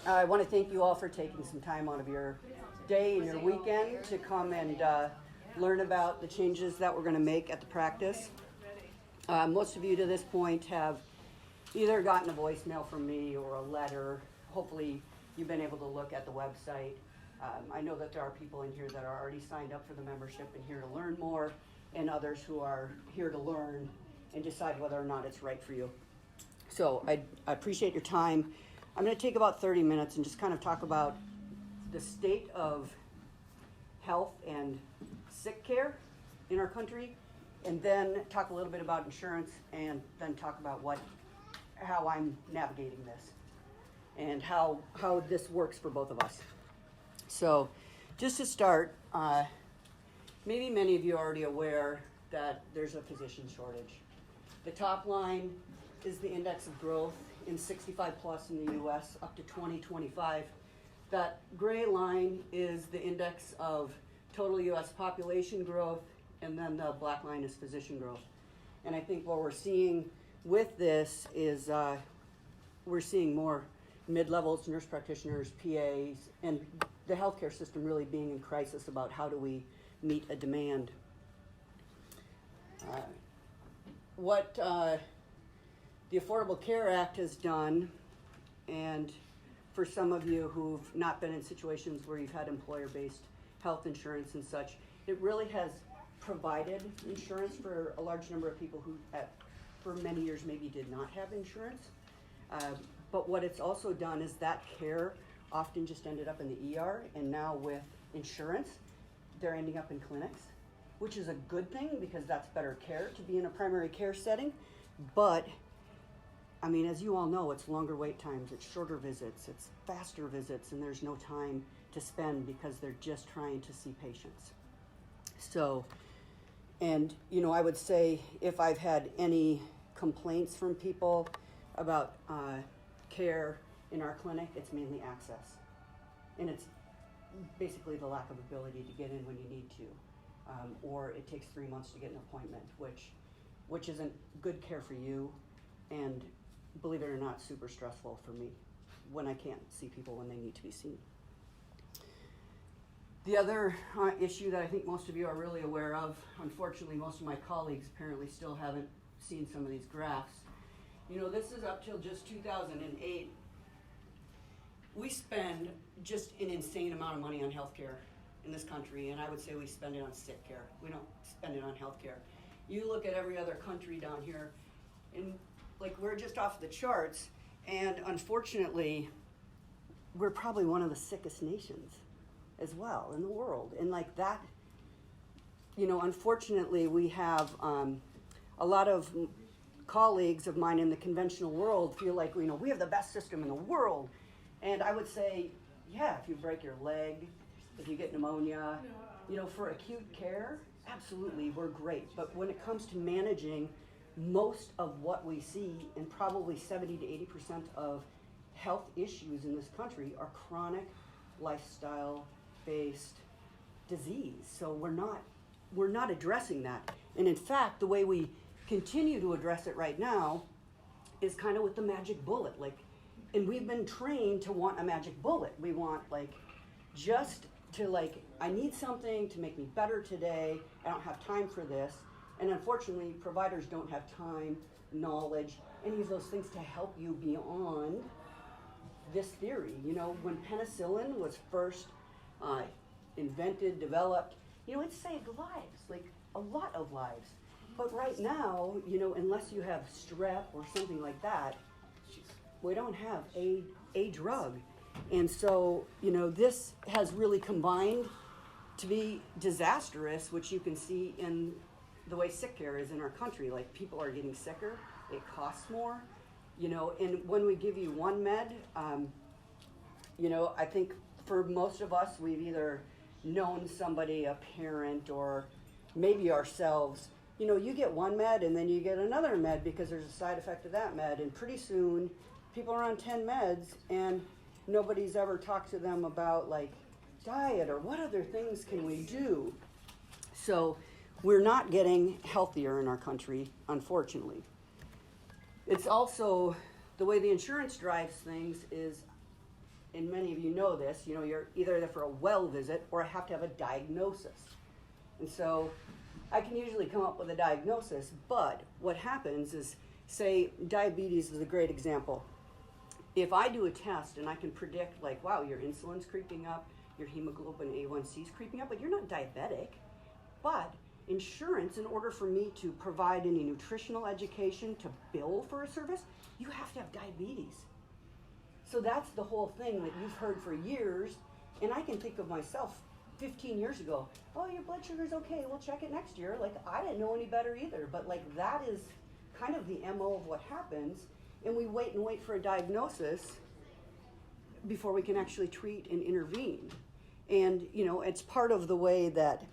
I want to thank you all for taking some time out of your day and your weekend to come and learn about the changes that we're going to make at the practice. Most of you to this point have either gotten a voicemail from me or a letter. Hopefully you've been able to look at the website. I know that there are people in here that are already signed up for the membership and here to learn more, and others who are here to learn and decide whether or not it's right for you. So I appreciate your time. I'm going to take about 30 minutes and just kind of talk about the state of health and sick care in our country, and then talk a little bit about insurance, and then talk about how I'm navigating this and how this works for both of us. So just to start, maybe many of you are already aware that there's a physician shortage. The top line is the index of growth in 65 plus in the US up to 2025. That gray line is the index of total US population growth, and then the black line is physician growth. And I think what we're seeing with this is we're seeing more mid-levels, nurse practitioners, PAs, and the healthcare system really being in crisis about how do we meet a demand. What the Affordable Care Act has done, and for some of you who've not been in situations where you've had employer-based health insurance and such, it really has provided insurance for a large number of people who for many years maybe did not have insurance. But what it's also done is that care often just ended up in the ER, and now with insurance, they're ending up in clinics, which is a good thing because that's better care to be in a primary care setting. But I mean, as you all know, it's longer wait times, it's shorter visits, it's faster visits, and there's no time to spend because they're just trying to see patients. So, and I would say if I've had any complaints from people about care in our clinic, it's mainly access. And it's basically the lack of ability to get in when you need to. Or it takes 3 months to get an appointment, which isn't good care for you, and believe it or not, super stressful for me when I can't see people when they need to be seen. The other issue that I think most of you are really aware of, unfortunately most of my colleagues apparently still haven't seen some of these graphs. This is up till just 2008. We spend just an insane amount of money on healthcare in this country, and I would say we spend it on sick care. We don't spend it on healthcare. You look at every other country down here, and we're just off the charts, and unfortunately, we're probably one of the sickest nations as well in the world. And that, unfortunately, we have a lot of colleagues of mine in the conventional world feel like, we have the best system in the world. And I would say, yeah, if you break your leg, if you get pneumonia, for acute care, absolutely, we're great. But when it comes to managing most of what we see, and probably 70 to 80% of health issues in this country are chronic lifestyle-based disease. So we're not addressing that. And in fact, the way we continue to address it right now is kind of with the magic bullet. And we've been trained to want a magic bullet. We want I need something to make me better today. I don't have time for this. And unfortunately, providers don't have time, knowledge, any of those things to help you beyond this theory. When penicillin was first invented, developed, it saved lives, a lot of lives. But right now, unless you have strep or something like that, we don't have a drug. And so, this has really combined to be disastrous, which you can see in the way sick care is in our country. People are getting sicker, it costs more, and when we give you one med, I think for most of us, we've either known somebody, a parent, or maybe ourselves, you get one med and then you get another med because there's a side effect of that med, and pretty soon people are on 10 meds and nobody's ever talked to them about diet or what other things can we do. So we're not getting healthier in our country, unfortunately. It's also the way the insurance drives things is and many of you know this, you're either there for a well visit or I have to have a diagnosis. And so I can usually come up with a diagnosis, but what happens is, say, diabetes is a great example. If I do a test and I can predict, like, wow, your insulin's creeping up, your hemoglobin A1C is creeping up, but you're not diabetic. But insurance, in order for me to provide any nutritional education to bill for a service, you have to have diabetes. So that's the whole thing that you've heard for years, and I can think of myself 15 years ago, oh, your blood sugar's okay, we'll check it next year. Like, I didn't know any better either, but like that is kind of the MO of what happens, and we wait for a diagnosis before we can actually treat and intervene. And, it's part of the way that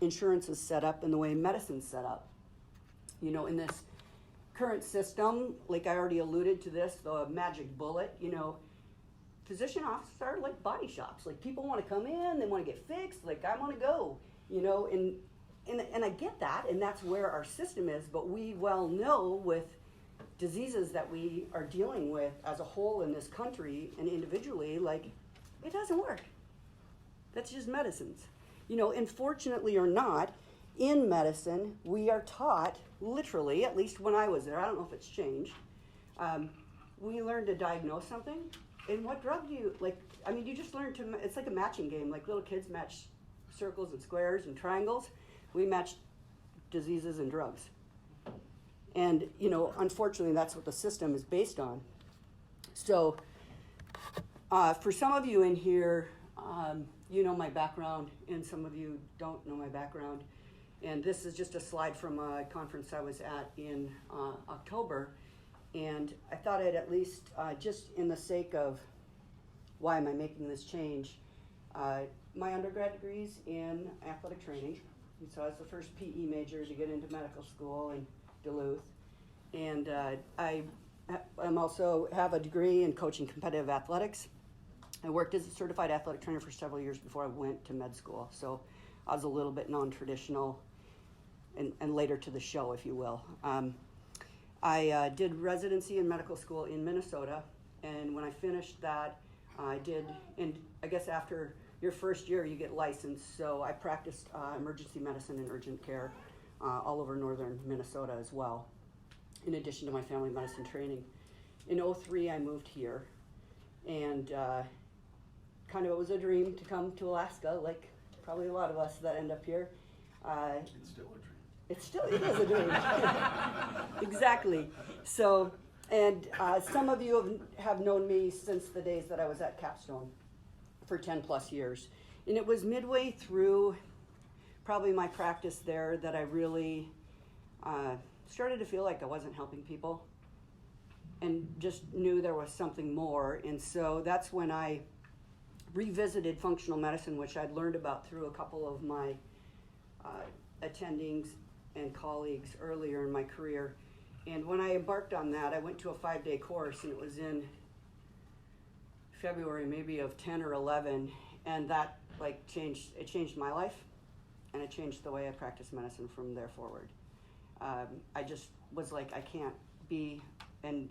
insurance is set up and the way medicine's set up. In this current system, like I already alluded to this, the magic bullet, physician offices are like body shops. Like, people want to come in, they want to get fixed, like, I want to go, and I get that, and that's where our system is, but we well know with diseases that we are dealing with as a whole in this country and individually, like, it doesn't work. That's just medicines. Unfortunately or not, in medicine, we are taught, literally, at least when I was there, I don't know if it's changed, we learn to diagnose something, and what drug do you, you just learn to, it's like a matching game, like little kids match circles and squares and triangles. We match diseases and drugs. And, unfortunately, that's what the system is based on. So, for some of you in here, you know my background, and some of you don't know my background. And this is just a slide from a conference I was at in October. And I thought I'd at least, just in the sake of why am I making this change, my undergrad degree's in athletic training. And so I was the first PE major to get into medical school in Duluth. And I'm also have a degree in coaching competitive athletics. I worked as a certified athletic trainer for several years before I went to med school. So I was a little bit non-traditional and later to the show, if you will. I did residency in medical school in Minnesota, and when I finished that, I did, and I guess after your first year you get licensed, so I practiced emergency medicine and urgent care all over northern Minnesota as well, in addition to my family medicine training. In 2003 I moved here, and kind of it was a dream to come to Alaska, like probably a lot of us that end up here. It's still a dream. It is a dream. Exactly. So, and some of you have known me since the days that I was at Capstone for 10 plus years. And it was midway through probably my practice there that I really started to feel like I wasn't helping people and just knew there was something more. And so that's when I revisited functional medicine, which I'd learned about through a couple of my attendings and colleagues earlier in my career. And when I embarked on that, I went to a 5-day course, and it was in February maybe of 10 or 11, and that changed my life, and it changed the way I practice medicine from there forward. I just was like, I can't be, and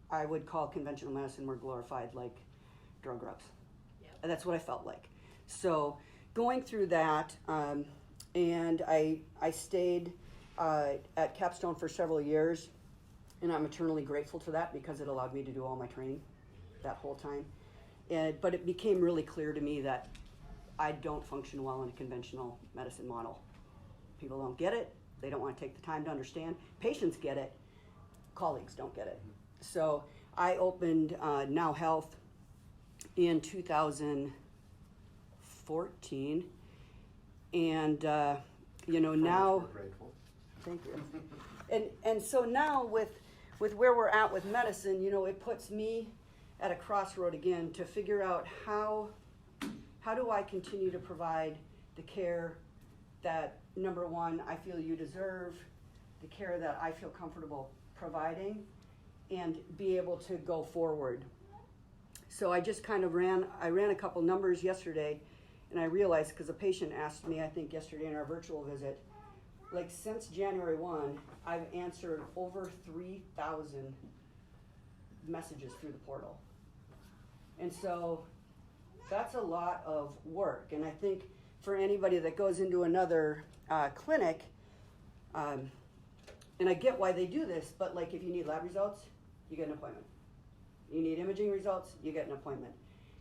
I would call conventional medicine more glorified, like drug reps. Yep. And that's what I felt like. So going through that, and I stayed at Capstone for several years, and I'm eternally grateful to that because it allowed me to do all my training that whole time. But it became really clear to me that I don't function well in a conventional medicine model. People don't get it. They don't want to take the time to understand. Patients get it. Colleagues don't get it. So I opened Now Health in 2014, and now. We're grateful. Thank you. And so now with where we're at with medicine, it puts me at a crossroad again to figure out how do I continue to provide the care that, number one, I feel you deserve, the care that I feel comfortable providing, and be able to go forward. So I just kind of ran a couple numbers yesterday, and I realized, because a patient asked me, I think yesterday in our virtual visit, like since January 1, I've answered over 3,000 messages through the portal. And so that's a lot of work. And I think for anybody that goes into another clinic, and I get why they do this, but like if you need lab results, you get an appointment. You need imaging results, you get an appointment.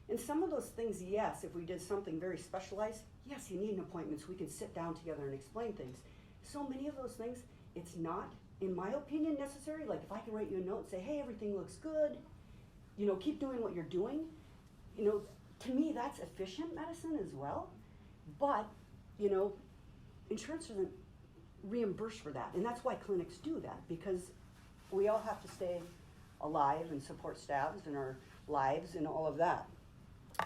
And some of those things, yes, if we did something very specialized, yes, you need an appointment so we can sit down together and explain things. So many of those things, it's not, in my opinion, necessary. Like if I can write you a note and say, hey, everything looks good, keep doing what you're doing, to me that's efficient medicine as well. But, insurance doesn't reimburse for that. And that's why clinics do that, because we all have to stay alive and support staffs and our lives and all of that.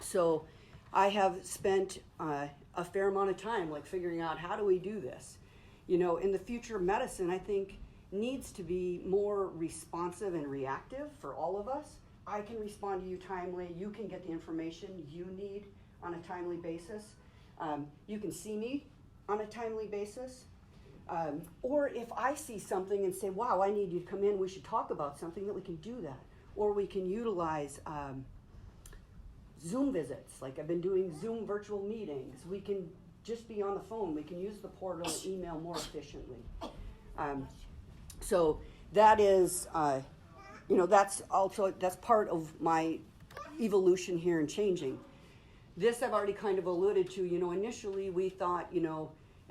So I have spent a fair amount of time figuring out how do we do this. In the future of medicine, I think needs to be more responsive and reactive for all of us. I can respond to you timely. You can get the information you need on a timely basis. You can see me on a timely basis. Or if I see something and say, wow, I need you to come in, we should talk about something, that we can do that. Or we can utilize Zoom visits. Like I've been doing Zoom virtual meetings. We can just be on the phone. We can use the portal and email more efficiently. So that is, that's part of my evolution here and changing. This I've already kind of alluded to. Initially we thought,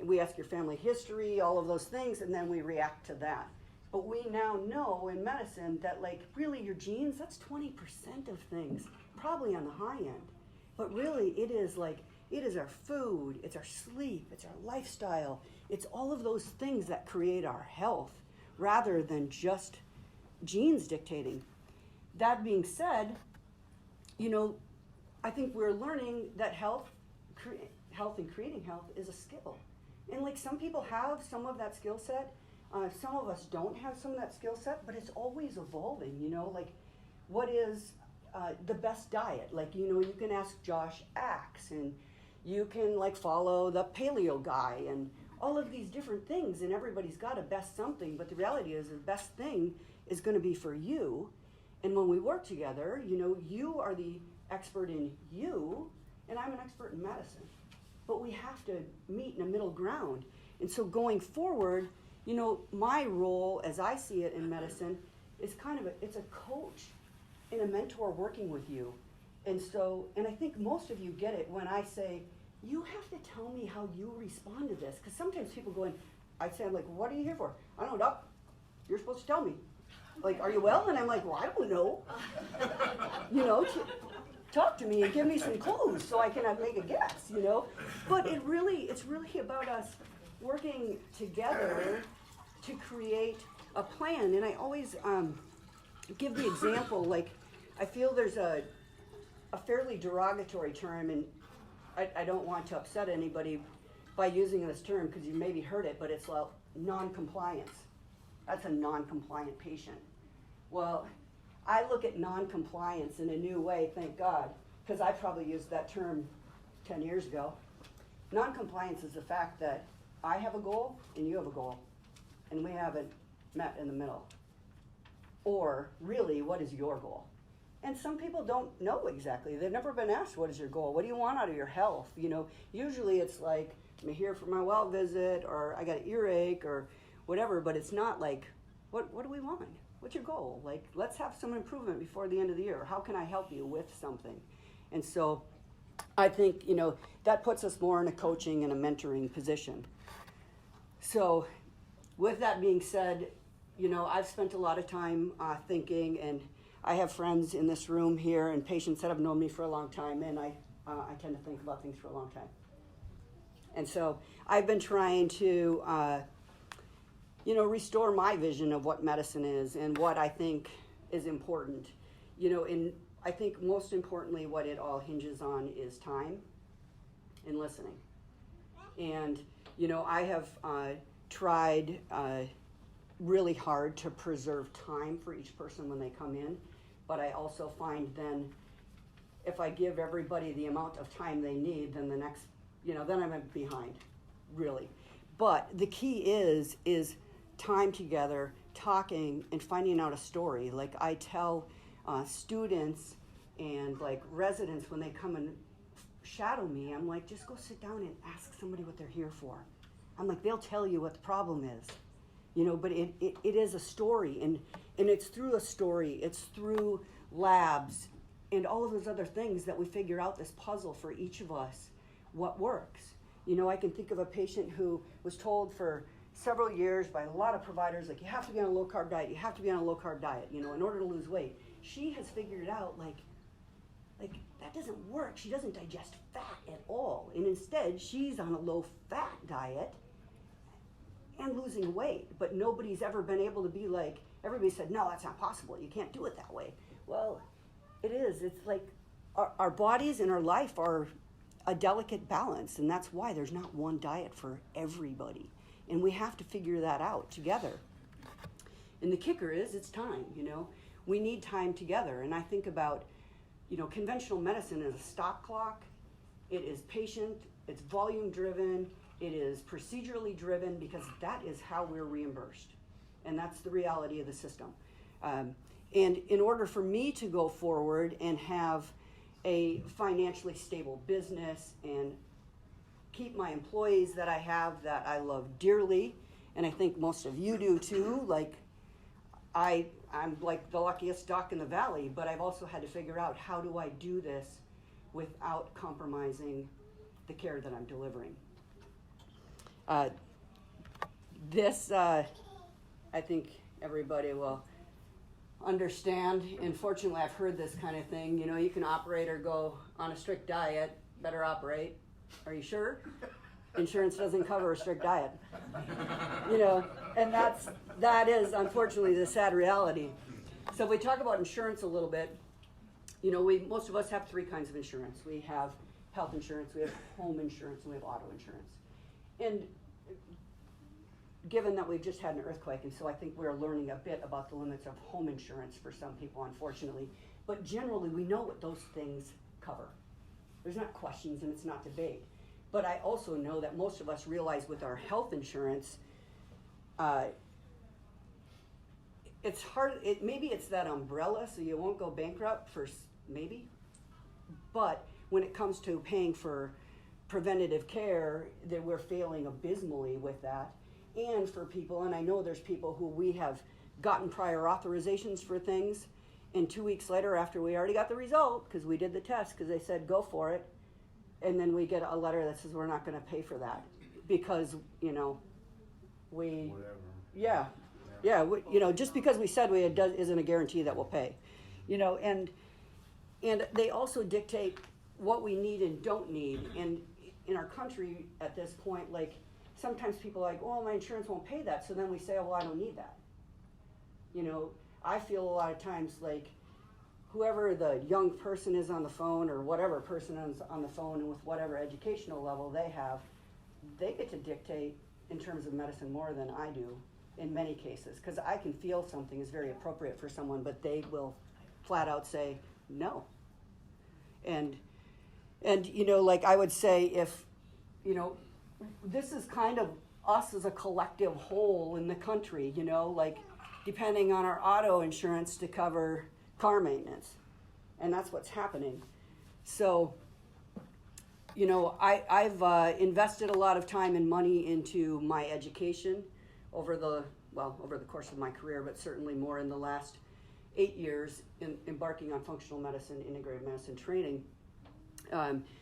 we ask your family history, all of those things, and then we react to that. But we now know in medicine that really your genes, that's 20% of things, probably on the high end. But really it is our food, it's our sleep, it's our lifestyle, it's all of those things that create our health rather than just genes dictating. That being said, I think we're learning that health and creating health is a skill. And some people have some of that skill set. Some of us don't have some of that skill set, but it's always evolving, what is the best diet? You can ask Josh Axe, and you can follow the paleo guy and all of these different things, and everybody's got a best something, but the reality is the best thing is going to be for you. And when we work together, you are the expert in you, and I'm an expert in medicine. But we have to meet in a middle ground. And so going forward, my role as I see it in medicine is it's a coach and a mentor working with you. And I think most of you get it when I say, you have to tell me how you respond to this. Because sometimes people go in, I say, what are you here for? I don't know, doc. You're supposed to tell me. Are you well? And I'm well, I don't know. Talk to me and give me some clues so I can make a guess, But it's really about us working together to create a plan. And I always give the example, I feel there's a fairly derogatory term, and I don't want to upset anybody by using this term because you maybe heard it, but it's non-compliance. That's a non-compliant patient. Well, I look at non-compliance in a new way, thank God, because I probably used that term 10 years ago. Non-compliance is the fact that I have a goal and you have a goal, and we haven't met in the middle. Or really, what is your goal? And some people don't know exactly. They've never been asked, what is your goal? What do you want out of your health? Usually it's I'm here for my well visit, or I got an earache, or whatever, but it's not what do we want? What's your goal? Let's have some improvement before the end of the year. How can I help you with something? And so I think, that puts us more in a coaching and a mentoring position. So with that being said, I've spent a lot of time thinking, and I have friends in this room here and patients that have known me for a long time, and I tend to think about things for a long time. And so I've been trying to restore my vision of what medicine is and what I think is important. And I think most importantly what it all hinges on is time and listening. And, I have tried really hard to preserve time for each person when they come in, but I also find then if I give everybody the amount of time they need, then the next, then I'm behind, really. But the key is time together, talking, and finding out a story. I tell students And like residents, when they come and shadow me, I'm like, just go sit down and ask somebody what they're here for. I'm like, they'll tell you what the problem is. You know, but it is a story, and it's through a story, it's through labs and all of those other things that we figure out this puzzle for each of us, what works. You know, I can think of a patient who was told for several years by a lot of providers, like, you have to be on a low-carb diet, you have to be on a low-carb diet, you know, in order to lose weight. She has figured it out, like that doesn't work. She doesn't digest fat at all. And instead, she's on a low-fat diet and losing weight. But nobody's ever been able to be like, everybody said, no, that's not possible. You can't do it that way. Well, it is. It's like our bodies and our life are a delicate balance, and that's why there's not one diet for everybody. And we have to figure that out together. And the kicker is, it's time, you know. We need time together. And I think about, you know, conventional medicine is a stop clock. It is patient, it's volume driven, it is procedurally driven, because that is how we're reimbursed. And that's the reality of the system. And in order for me to go forward and have a financially stable business and keep my employees that I have, that I love dearly, and I think most of you do too, like I'm like the luckiest duck in the valley, but I've also had to figure out, how do I do this without compromising the care that I'm delivering? I think everybody will understand. Unfortunately, I've heard this kind of thing. You know, you can operate or go on a strict diet. Better operate. Are you sure? Insurance doesn't cover a strict diet. You know, and that is unfortunately the sad reality. So if we talk about insurance a little bit, you know, most of us have three kinds of insurance. We have health insurance, we have home insurance, and we have auto insurance. And given that we've just had an earthquake, and so I think we're learning a bit about the limits of home insurance for some people, unfortunately. But generally, we know what those things cover. There's not questions and it's not debate. But I also know that most of us realize with our health insurance, it's hard. Maybe it's that umbrella, so you won't go bankrupt for maybe. But when it comes to paying for preventative care, that we're failing abysmally with that. And for people, and I know there's people who we have gotten prior authorizations for things, and 2 weeks later, after we already got the result, because we did the test, because they said go for it, and then we get a letter that says we're not going to pay for that because, you know, we, whatever. Yeah, you know, just because we said we had done isn't a guarantee that we'll pay, you know, and they also dictate what we need and don't need. And in our country at this point, like, sometimes people are like, oh, my insurance won't pay that, so then we say, oh, well, I don't need that. You know, I feel a lot of times like whoever the young person is on the phone, or whatever person is on the phone, and with whatever educational level they have, they get to dictate in terms of medicine more than I do in many cases, because I can feel something is very appropriate for someone, but they will flat out say no. And you know, like I would say, if, you know, this is kind of us as a collective whole in the country, you know, like depending on our auto insurance to cover car maintenance. And that's what's happening. So, you know, I've invested a lot of time and money into my education over the course of my career, but certainly more in the last 8 years in embarking on functional medicine, integrated medicine training.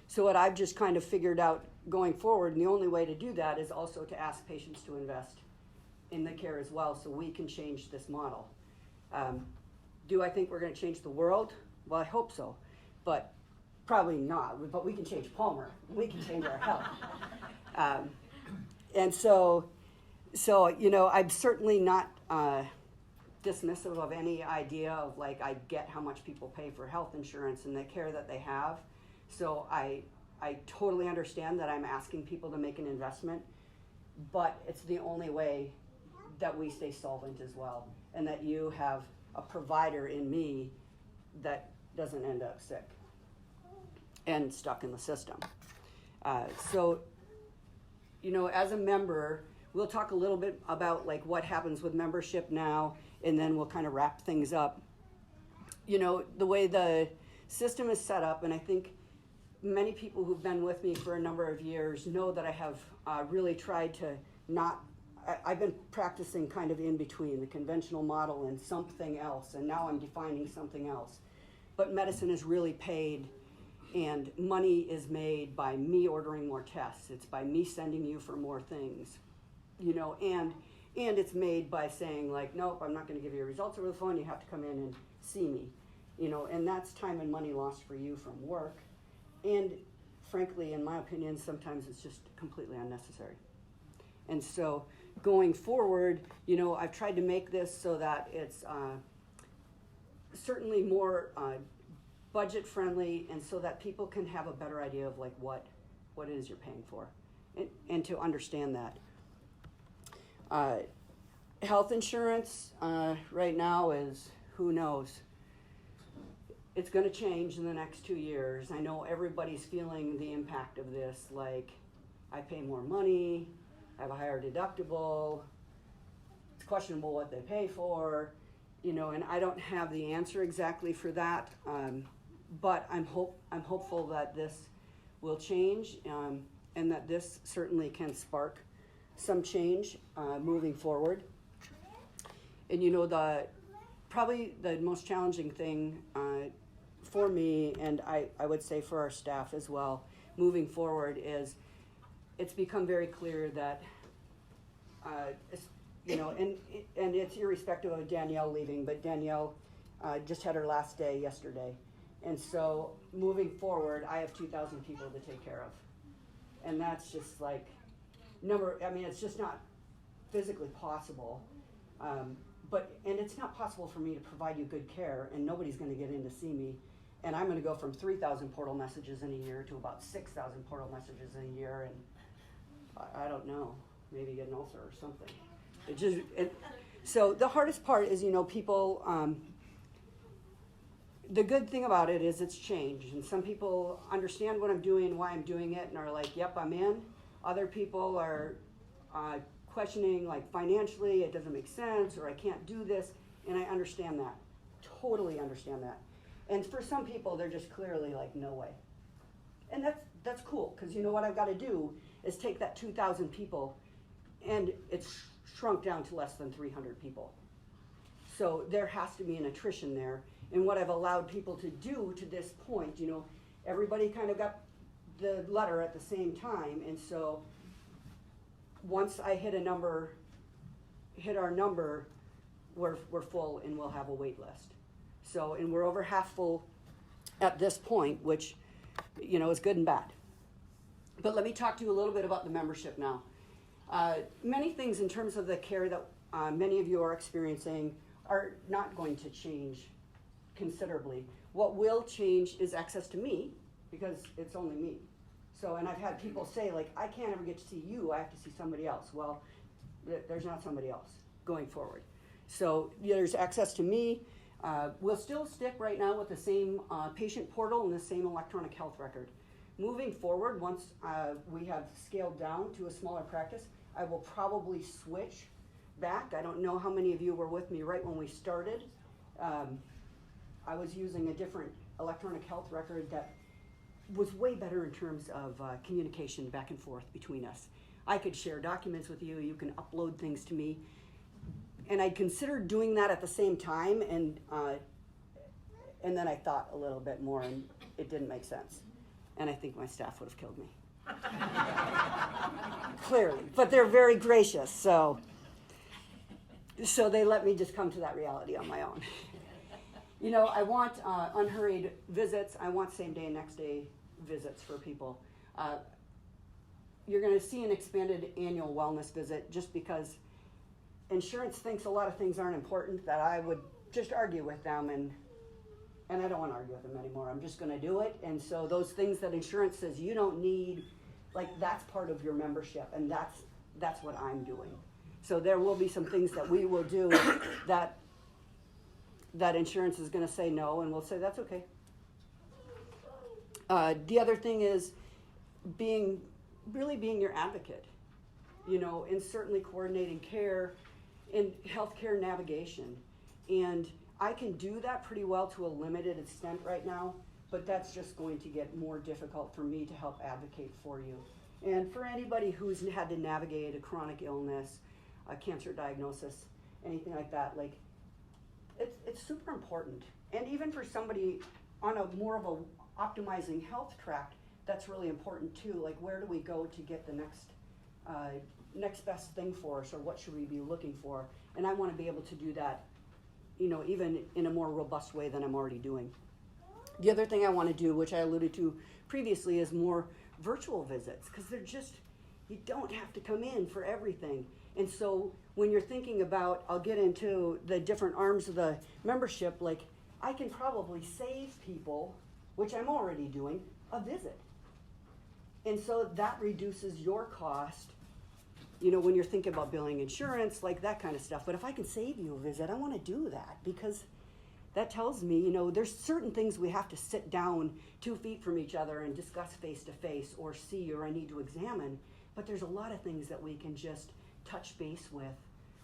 So what I've just kind of figured out going forward, and the only way to do that is also to ask patients to invest in the care as well, so we can change this model. Do I think we're going to change the world? Well, I hope so, but probably not. But we can change Palmer. We can change our health. And so you know, I'm certainly not dismissive of any idea of, like, I get how much people pay for health insurance and the care that they have. So I totally understand that I'm asking people to make an investment, but it's the only way that we stay solvent as well, and that you have a provider in me that doesn't end up sick and stuck in the system. So, you know, as a member, we'll talk a little bit about like what happens with membership now, and then we'll kind of wrap things up. You know, the way the system is set up, and I think many people who've been with me for a number of years know that I have really tried to not, I've been practicing kind of in between the conventional model and something else, and now I'm defining something else. But medicine is really paid, and money is made by me ordering more tests. It's by me sending you for more things, you know, and it's made by saying like, nope, I'm not going to give you results over the phone. You have to come in and see me, you know, and that's time and money lost for you from work. And frankly, in my opinion, sometimes it's just completely unnecessary. And so going forward, you know, I've tried to make this so that it's certainly more budget friendly, and so that people can have a better idea of like what it is you're paying for, and to understand that. Health insurance right now is, who knows? It's going to change in the next 2 years. I know everybody's feeling the impact of this, like, I pay more money, I have a higher deductible, it's questionable what they pay for, you know, and I don't have the answer exactly for that, but I'm hopeful that this will change, and that this certainly can spark some change moving forward. And you know, probably the most challenging thing for me, and I would say for our staff as well, moving forward, is it's become very clear that, you know, and it's irrespective of Danielle leaving, but Danielle just had her last day yesterday. And so moving forward, I have 2,000 people to take care of. And that's just like, it's just not physically possible. And it's not possible for me to provide you good care, and nobody's going to get in to see me. And I'm going to go from 3,000 portal messages in a year to about 6,000 portal messages in a year, and I don't know, maybe get an ulcer or something. So the hardest part is, you know, people, the good thing about it is it's changed, and some people understand what I'm doing, why I'm doing it, and are like, yep, I'm in. Other people are questioning, like, financially, it doesn't make sense, or I can't do this, and I understand that, totally understand that. And for some people, they're just clearly like, no way. And that's cool, because you know what I've got to do is take that 2,000 people, and it's shrunk down to less than 300 people. So there has to be an attrition there. And what I've allowed people to do to this point, you know, everybody kind of got the letter at the same time, and so once I hit our number, we're full, and we'll have a wait list. So, and we're over half full at this point, which, you know, is good and bad. But let me talk to you a little bit about the membership now. Many things in terms of the care that many of you are experiencing are not going to change considerably. What will change is access to me, because it's only me. So, and I've had people say, like, I can't ever get to see you, I have to see somebody else. Well, there's not somebody else going forward. So there's access to me. We'll still stick right now with the same patient portal and the same electronic health record. Moving forward, once we have scaled down to a smaller practice, I will probably switch back. I don't know how many of you were with me right when we started. I was using a different electronic health record that was way better in terms of communication back and forth between us. I could share documents with you, you can upload things to me. And I considered doing that at the same time, and then I thought a little bit more, and it didn't make sense. And I think my staff would have killed me. Clearly, but they're very gracious, so they let me just come to that reality on my own. You know, I want unhurried visits. I want same day, next day visits for people. You're going to see an expanded annual wellness visit, just because insurance thinks a lot of things aren't important, that I would just argue with them, and I don't want to argue with them anymore. I'm just going to do it. And so those things that insurance says you don't need, like, that's part of your membership, and that's what I'm doing. So there will be some things that we will do that insurance is going to say no, and we'll say that's okay. The other thing is really being your advocate, you know, and certainly coordinating care and healthcare navigation. And I can do that pretty well to a limited extent right now, but that's just going to get more difficult for me to help advocate for you. And for anybody who's had to navigate a chronic illness, a cancer diagnosis, anything like that, like it's super important. And even for somebody on a more of a optimizing health track, that's really important too. Like, where do we go to get the next best thing for us, or what should we be looking for? And I want to be able to do that, even in a more robust way than I'm already doing. The other thing I want to do, which I alluded to previously, is more virtual visits, because you don't have to come in for everything. And so when you're thinking about, I'll get into the different arms of the membership, like I can probably save people, which I'm already doing, a visit. And so that reduces your cost, when you're thinking about billing insurance, like that kind of stuff. But if I can save you a visit, I want to do that, because that tells me, there's certain things we have to sit down 2 feet from each other and discuss face to face, or see, or I need to examine. But there's a lot of things that we can just touch base with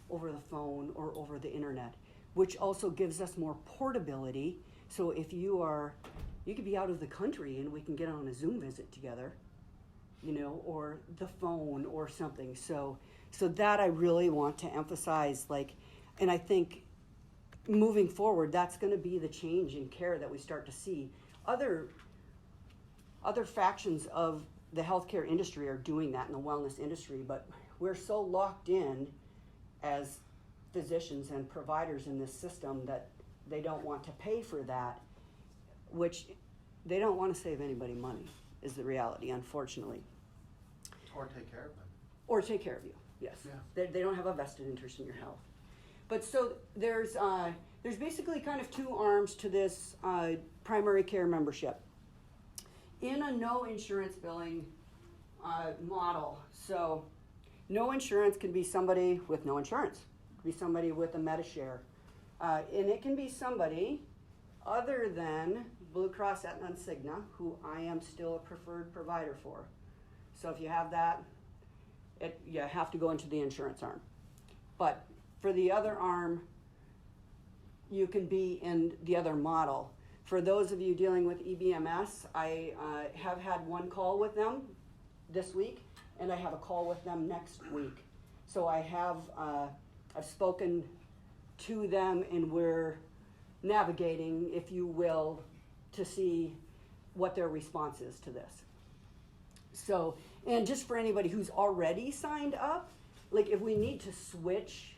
over the phone or over the internet, which also gives us more portability. So if you could be out of the country and we can get on a Zoom visit together, or the phone or something. So that I really want to emphasize, and I think moving forward, that's going to be the change in care that we start to see. Other factions of the healthcare industry are doing that in the wellness industry, but we're so locked in as physicians and providers in this system that they don't want to pay for that, which they don't want to save anybody money, is the reality, unfortunately. Or take care of them. Or take care of you, yes. Yeah. They don't have a vested interest in your health. But so there's basically kind of two arms to this primary care membership. In a no insurance billing model, so no insurance can be somebody with no insurance. It can be somebody with a Medishare. And it can be somebody other than Blue Cross, Aetna, and Cigna, who I am still a preferred provider for. So if you have that, you have to go into the insurance arm. But for the other arm, you can be in the other model. For those of you dealing with EBMS, I have had one call with them this week, and I have a call with them next week. So I've spoken to them, and we're navigating, if you will, to see what their response is to this. So, and just for anybody who's already signed up, like if we need to switch,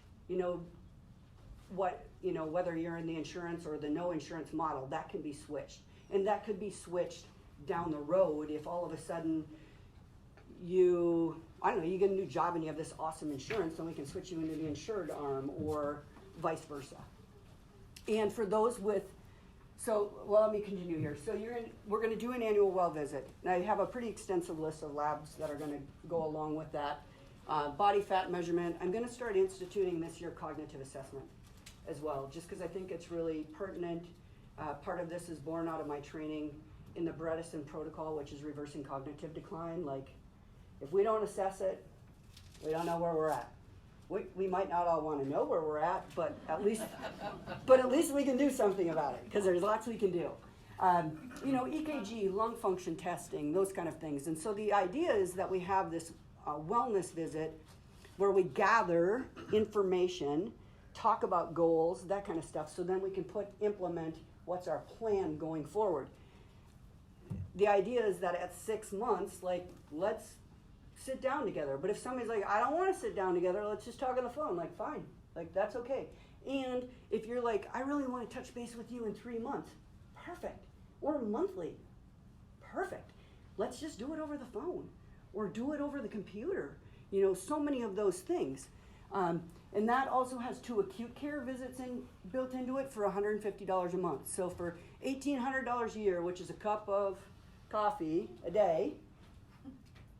whether you're in the insurance or the no insurance model, that can be switched. And that could be switched down the road if all of a sudden you get a new job and you have this awesome insurance, then we can switch you into the insured arm, or vice versa. And for those let me continue here. So we're going to do an annual well visit. And I have a pretty extensive list of labs that are going to go along with that. Body fat measurement. I'm going to start instituting this year cognitive assessment as well, just because I think it's really pertinent. Part of this is born out of my training in the Bredesen protocol, which is reversing cognitive decline. Like, if we don't assess it, we don't know where we're at. We might not all want to know where we're at, but at least we can do something about it, because there's lots we can do. EKG, lung function testing, those kind of things. And so the idea is that we have this wellness visit where we gather information, talk about goals, that kind of stuff, so then we can implement what's our plan going forward. The idea is that at 6 months, let's sit down together. But if somebody's like, I don't want to sit down together, let's just talk on the phone, fine. That's okay. And if you're like, I really want to touch base with you in 3 months, perfect. Or monthly, perfect. Let's just do it over the phone or do it over the computer. So many of those things. And that also has 2 acute care visits built into it for $150 a month. So for $1,800 a year, which is a cup of coffee a day,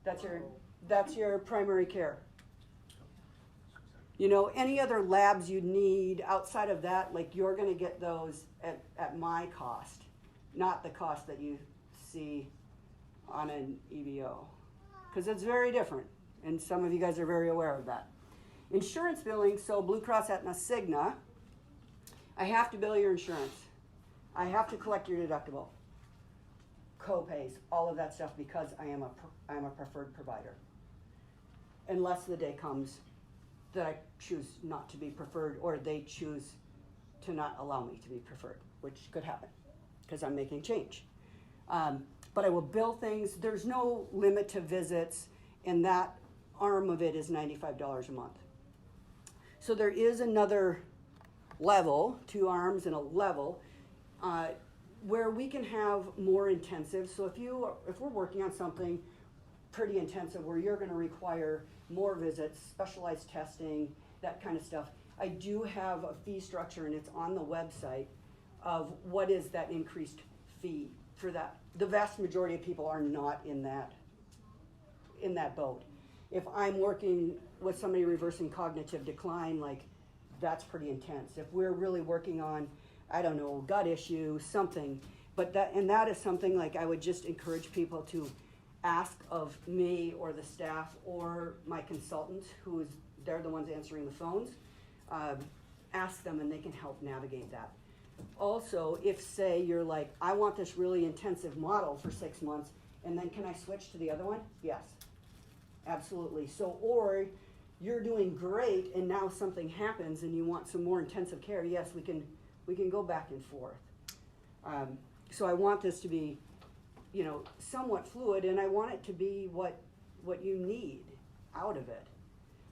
that's your primary care. Any other labs you need outside of that, you're going to get those at my cost, not the cost that you see on an EBO, because it's very different, and some of you guys are very aware of that. Insurance billing, so Blue Cross, Aetna, Cigna, I have to bill your insurance. I have to collect your deductible. co-pays, all of that stuff, because I'm a preferred provider. Unless the day comes that I choose not to be preferred, or they choose to not allow me to be preferred, which could happen because I'm making change. But I will bill things. There's no limit to visits, and that arm of it is $95 a month. So there is another level, 2 arms and a level, where we can have more intensive. So if we're working on something pretty intensive where you're going to require more visits, specialized testing, that kind of stuff, I do have a fee structure, and it's on the website, of what is that increased fee for that. The vast majority of people are not in that boat. If I'm working with somebody reversing cognitive decline, like, that's pretty intense. If we're really working on, I don't know, gut issue, something, that is something, like, I would just encourage people to ask of me or the staff or my consultant, they're the ones answering the phones. Ask them, and they can help navigate that. Also, if, say, you're like, I want this really intensive model for 6 months, and then can I switch to the other one? Yes, absolutely. So, or you're doing great, and now something happens, and you want some more intensive care. Yes, we can go back and forth. So I want this to be, somewhat fluid, and I want it to be what you need out of it.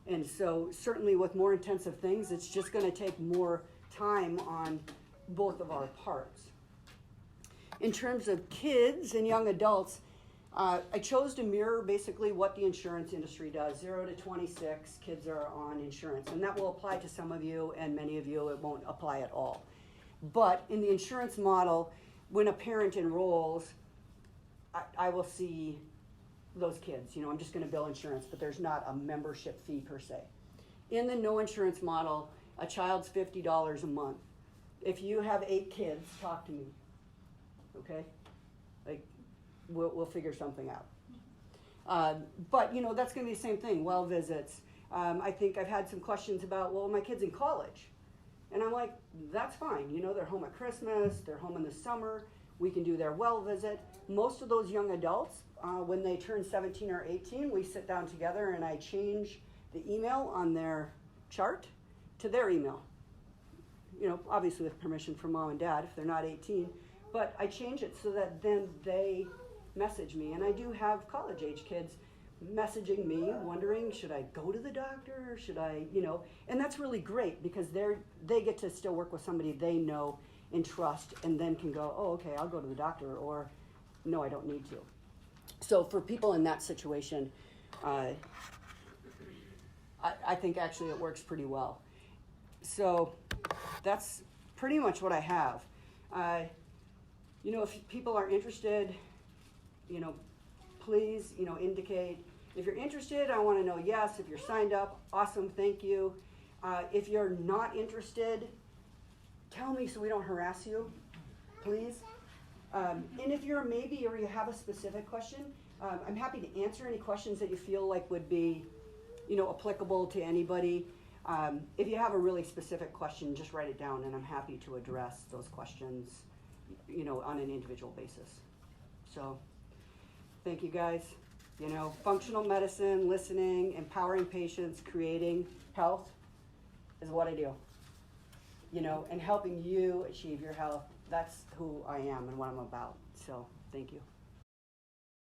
And so certainly with more intensive things, it's just going to take more time on both of our parts. In terms of kids and young adults, I chose to mirror basically what the insurance industry does. 0 to 26 kids are on insurance, and that will apply to some of you, and many of you it won't apply at all. But in the insurance model, when a parent enrolls, I will see those kids. I'm just going to bill insurance, but there's not a membership fee per se. In the no insurance model, a child's $50 a month. If you have 8 kids, talk to me, okay? Like, we'll figure something out. But that's going to be the same thing. Well visits. I think I've had some questions about, well, my kid's in college, and I'm like, that's fine. They're home at Christmas. They're home in the summer. We can do their well visit. Most of those young adults, when they turn 17 or 18, we sit down together and I change the email on their chart to their email. Obviously with permission from mom and dad if they're not 18, but I change it so that then they message me. And I do have college age kids messaging me wondering, should I go to the doctor, or should I, and that's really great because they get to still work with somebody they know and trust, and then can go, oh, okay, I'll go to the doctor, or no, I don't need to. So for people in that situation, I think actually it works pretty well. So that's pretty much what I have. If people are interested, please, indicate. If you're interested, I want to know yes. If you're signed up, awesome, thank you. If you're not interested, tell me so we don't harass you, please. And if you're a maybe or you have a specific question, I'm happy to answer any questions that you feel like would be, applicable to anybody. If you have a really specific question, just write it down, and I'm happy to address those questions, on an individual basis. So, thank you guys. Functional medicine, listening, empowering patients, creating health is what I do. And helping you achieve your health. That's who I am and what I'm about. So, thank you.